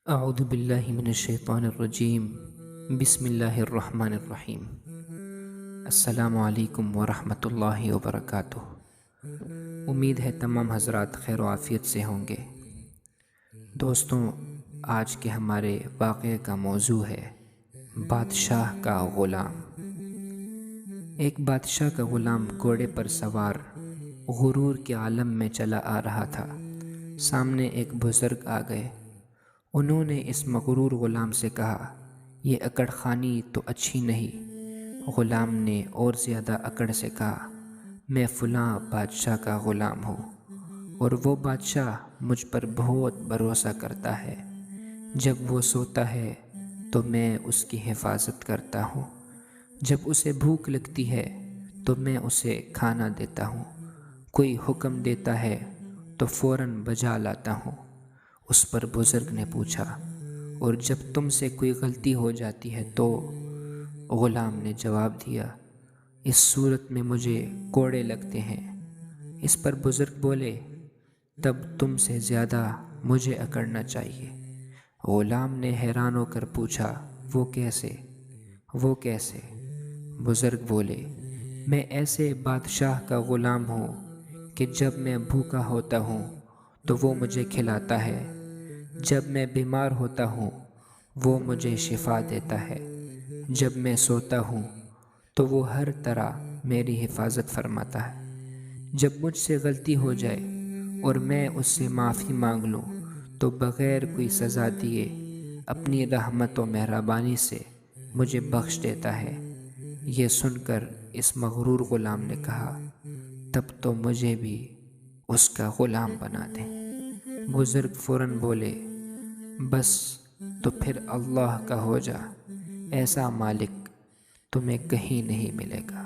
اعوذ باللہ من الشیطان الرجیم بسم اللہ الرحمن الرحیم۔ السلام علیکم ورحمۃ اللہ وبرکاتہ۔ امید ہے تمام حضرات خیر و عافیت سے ہوں گے۔ دوستوں، آج کے ہمارے واقعے کا موضوع ہے بادشاہ کا غلام۔ ایک بادشاہ کا غلام گھوڑے پر سوار غرور کے عالم میں چلا آ رہا تھا۔ سامنے ایک بزرگ آ گئے۔ انہوں نے اس مغرور غلام سے کہا، یہ اکڑ خانی تو اچھی نہیں۔ غلام نے اور زیادہ اکڑ سے کہا، میں فلاں بادشاہ کا غلام ہوں، اور وہ بادشاہ مجھ پر بہت بھروسہ کرتا ہے۔ جب وہ سوتا ہے تو میں اس کی حفاظت کرتا ہوں، جب اسے بھوک لگتی ہے تو میں اسے کھانا دیتا ہوں، کوئی حکم دیتا ہے تو فوراً بجا لاتا ہوں۔ اس پر بزرگ نے پوچھا، اور جب تم سے کوئی غلطی ہو جاتی ہے تو؟ غلام نے جواب دیا، اس صورت میں مجھے کوڑے لگتے ہیں۔ اس پر بزرگ بولے، تب تم سے زیادہ مجھے اکڑنا چاہیے۔ غلام نے حیران ہو کر پوچھا، وہ کیسے؟ بزرگ بولے، میں ایسے بادشاہ کا غلام ہوں کہ جب میں بھوکا ہوتا ہوں تو وہ مجھے کھلاتا ہے، جب میں بیمار ہوتا ہوں وہ مجھے شفا دیتا ہے، جب میں سوتا ہوں تو وہ ہر طرح میری حفاظت فرماتا ہے، جب مجھ سے غلطی ہو جائے اور میں اس سے معافی مانگ لوں تو بغیر کوئی سزا دیے اپنی رحمت و مہربانی سے مجھے بخش دیتا ہے۔ یہ سن کر اس مغرور غلام نے کہا، تب تو مجھے بھی اس کا غلام بنا دیں۔ بزرگ فوراً بولے، بس تو پھر اللہ کا ہو جا، ایسا مالک تمہیں کہیں نہیں ملے گا۔